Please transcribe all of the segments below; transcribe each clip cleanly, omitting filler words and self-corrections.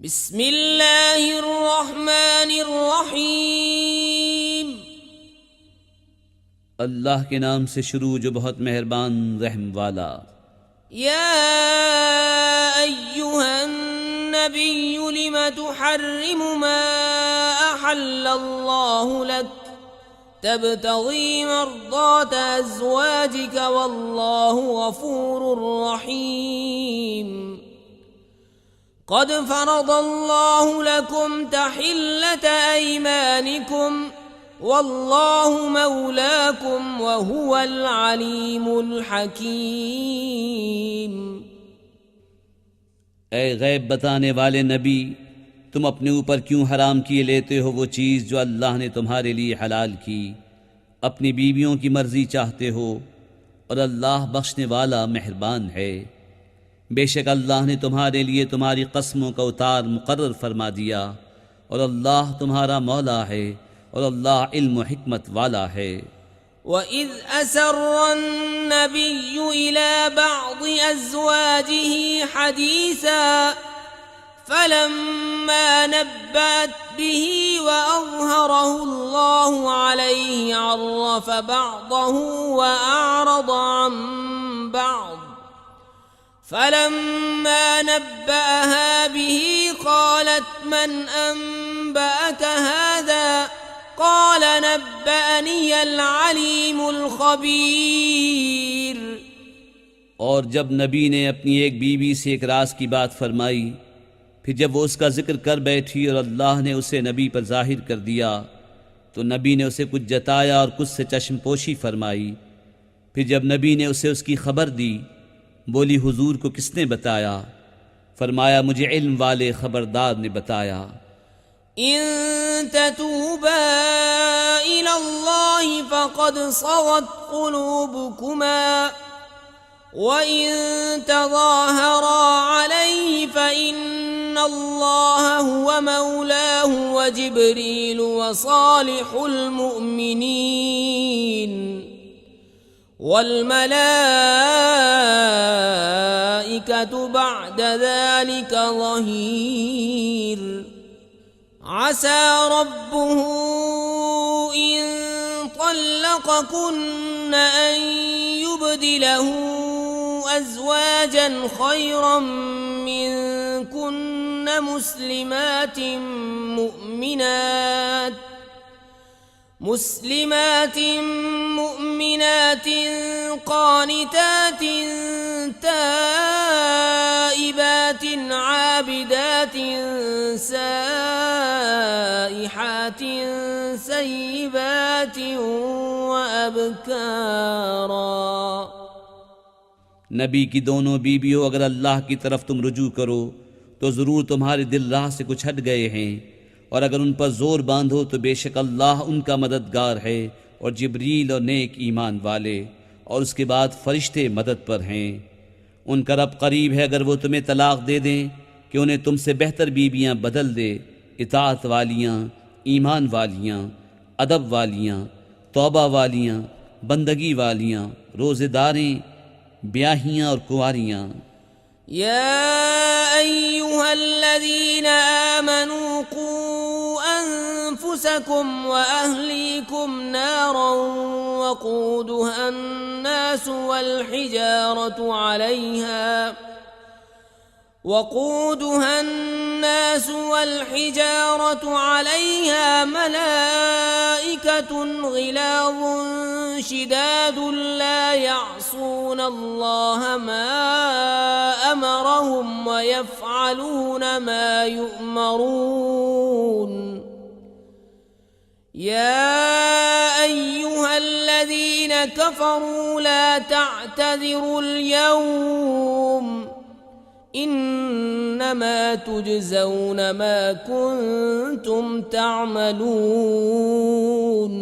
बिस्मिल्लाहिर्रहमानिर्रहीम। अल्लाह के नाम से शुरू जो बहुत मेहरबान रहम वाला। या अय्युहन नबिय्यु लिमा तुहर्रिमु मा अहल्लल्लाहु लक तबतगी मर्दात अज़वाजिक वल्लाहु गफूरुर रहीम। क़द फ़रदल्लाहु लकुम तहिल्लत ऐमानिकुम वल्लाहु मौलाकुम वहुवल अलीमुल हकीम। ए गैब बताने वाले नबी, तुम अपने ऊपर क्यों हराम किए लेते हो वो चीज़ जो अल्लाह ने तुम्हारे लिए हलाल की? अपनी बीवियों की मर्ज़ी चाहते हो और अल्लाह बख्शने वाला मेहरबान है। बेशक अल्लाह ने तुम्हारे लिए तुम्हारी कस्मों का उतार मुकर्रर फरमा दिया और अल्लाह तुम्हारा मौला है और अल्लाह इल्म व हिकमत वाला है। वइज़ असर्रन नबिय्यु इला बअज़ि अज़वाजिही हदीसा फलम्मा नब्बअत बिही व अज़हरहु अल्लाहु अलैहि अर्रफ़ बअज़हु व अअरज़ अन बअज़ फलम्मा नब्बअहा बिही क़ालत मन अनबअक हाज़ा क़ाल नब्बअनियल अलीमुल ख़बीर। और जब नबी ने अपनी एक बीवी से एक राज की बात फरमाई, फिर जब वो उसका जिक्र कर बैठी और अल्लाह ने उसे नबी पर जाहिर कर दिया, तो नबी ने उसे कुछ जताया और कुछ से चश्मपोशी फरमाई। फिर जब नबी ने उसे उसकी खबर दी, बोली हुजूर को किसने बताया? फरमाया मुझे इल्म वाले खबरदार ने बताया। इन ततूबा इलल्लाहि फ़क़द सग़त क़ुलूबुकुमा व इन तज़ाहरा अलैहि फ़इन्नल्लाह हुवा मौलाहु व जिब्रील व सालिहुल मुअमिनीन वल मलाइकतु बअद ज़ालिका ज़हीर। आसा रब्बुहु इन तल्लक़कुन्न अन युबदिलहु अज़वाजन खैरन मिनकुन्न मुस्लिमातिन मुमिनातिन क़ानितातिन ताइबातिन आबिदातिन साइहातिन सय्यिबातिन व अबकारा। नबी की दोनों बीवियों, अगर अल्लाह की तरफ तुम रुजू करो तो ज़रूर तुम्हारे दिल राह से कुछ हट गए हैं, और अगर उन पर ज़ोर बांधो तो बेशक अल्लाह उनका मददगार है और जिब्रील और नेक ईमान वाले, और उसके बाद फरिश्ते मदद पर हैं। उनका रब करीब है अगर वो तुम्हें तलाक दे दें कि उन्हें तुमसे बेहतर बीवियाँ बदल दे, इताअत वालियाँ, ईमान वालियाँ, अदब वालियाँ, तौबा वालियाँ, बंदगी वालियाँ, रोज़ेदारें, ब्याहियाँ और कुंवारियाँ। या अय्युहल्लज़ीना आमनू क़ू अन्फुसकुम व अहलीकुम नारन वक़ूदुहा अन्नासु वल्हिजारतु अलैहा मलाइकतुन ग़िलाज़ुन शिदादुन ला यअसून अल्लाह मा अमरहुम व यफ़अलून मा युअमरून। या अय्युहल्लज़ीना कफ़रू ला तअतज़िरुल यौम इन्नमा तुजज़ौन मा कुन्तुम तअमलून।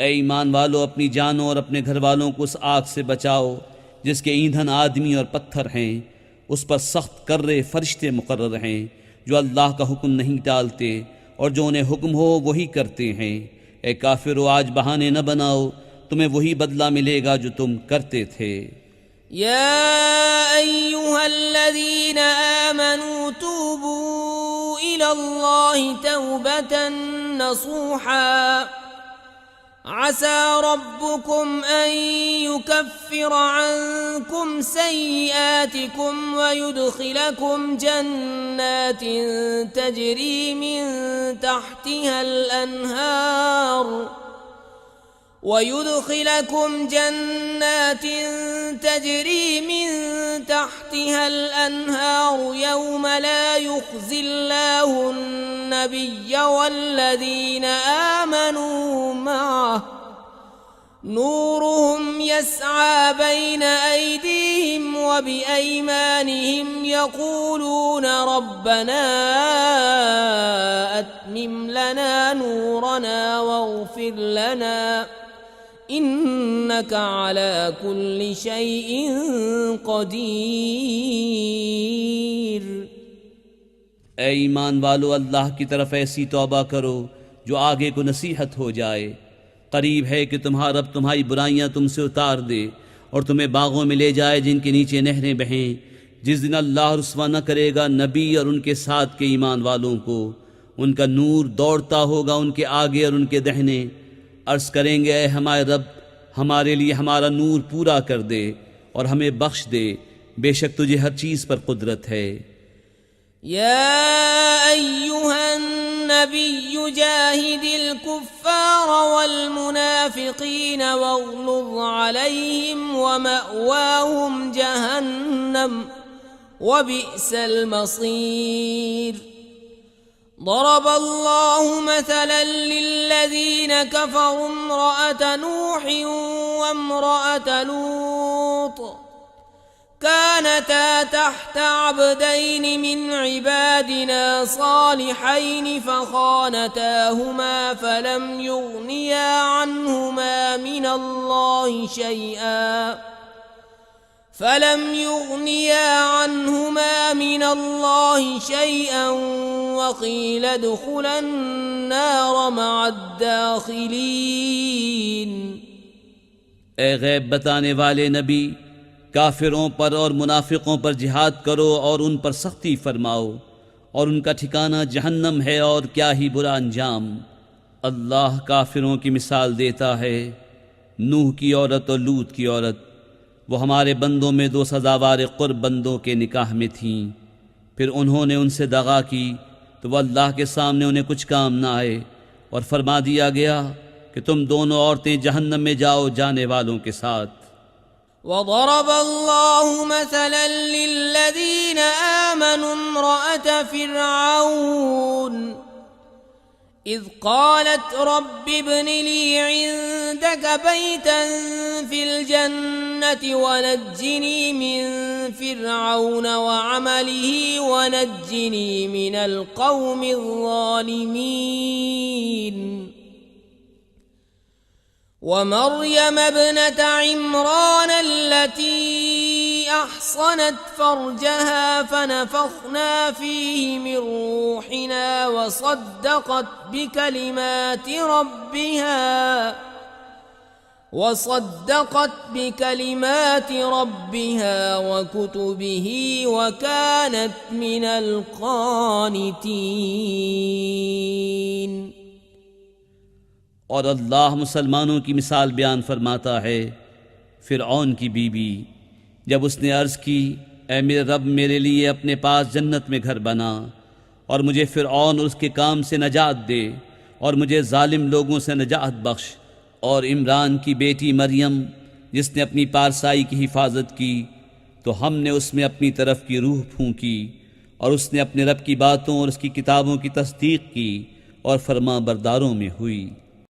ऐ ईमान वालों, अपनी जानों और अपने घर वालों को उस आग से बचाओ जिसके ईंधन आदमी और पत्थर हैं। उस पर सख्त कर्रे फरिश्ते मुकर्रर हैं जो अल्लाह का हुक्म नहीं टालते और जो उन्हें हुक्म हो वही करते हैं। ए काफिरो, आज बहाने न बनाओ, तुम्हें वही बदला मिलेगा जो तुम करते थे। या अय्युहल्लज़ीना आमनू الله توبة نصوحا عسى ربكم أن يكفر عنكم سيئاتكم ويدخلكم جنات تجري من تحتها الأنهار يوم لا يخزي الله النبي والذين آمنوا معه نورهم يسعى بين أيديهم وبأيمانهم يقولون ربنا أتمم لنا نورنا واغفر لنا إنك على كل شيء قدير। ए ईमान वालो, अल्लाह की तरफ ऐसी तौबा करो जो आगे को नसीहत हो जाए। करीब है कि तुम्हारा रब तुम्हारी बुराइयां तुमसे उतार दे और तुम्हें बागों में ले जाए जिनके नीचे नहरें बहें। जिस दिन अल्लाह रुस्वा न करेगा नबी और उनके साथ के ईमान वालों को, उनका नूर दौड़ता होगा उनके आगे और उनके दाहिने। अर्ज़ करेंगे, ऐ हमारे रब, हमारे लिए हमारा नूर पूरा कर दे और हमें बख्श दे, बेशक तुझे हर चीज़ पर कुदरत है। या अय्युहन नबी जाहिदिल कुफ्फार वल मुनाफिकीन वग़्लुज़ अलैहिम वमअवाहुम जहन्नम वबिअसल मसीर। ضرب الله مثلا للذين كفروا امرأة نوح وامرأة لوط كانتا تحت عبدين من عبادنا صالحين فخانتاهما فلم يغنيا عنهما من الله شيئا وقيل ادخلا النار مع الداخلين। ए गैब बताने वाले नबी, काफिरों पर और मुनाफिकों पर जिहाद करो और उन पर सख्ती फरमाओ और उनका ठिकाना जहन्नम है और क्या ही बुरा अंजाम। अल्लाह काफिरों की मिसाल देता है। नूह की औरत और लूत की औरत, वो हमारे बंदों में दो सजावार कुर्ब बंदों के निकाह में थीं। फिर उन्होंने उनसे दगा की तो वह अल्लाह के सामने उन्हें कुछ काम न आए और फरमा दिया गया कि तुम दोनों औरतें जहन्नम में जाओ जाने वालों के साथ। وضرب الله مثلا للذين آمنوا امرأة فرعون إذ قالت رب ابن لي عندك بيتا في الجنة ونجني من فرعون وعمله ونجني من القوم الظالمين। ومريم ابنة عمران التي أحصنت فرجها فنفخنا فيه من روحنا وصدقت بكلمات ربها وكتبه وكانت من القانتين। और अल्लाह मुसलमानों की मिसाल बयान फरमाता है। फ़िरऔन की बीबी, जब उसने अर्ज़ की, ऐ मेरे रब, मेरे लिए अपने पास जन्नत में घर बना और मुझे फ़िरऔन और उसके काम से नजात दे और मुझे जालिम लोगों से नजात बख्श। और इमरान की बेटी मरियम, जिसने अपनी पारसाई की हिफाजत की, तो हमने उसमें अपनी तरफ की रूह फूंकी और उसने अपने रब की बातों और उसकी किताबों की तस्दीक की और फरमा बरदारों में हुई।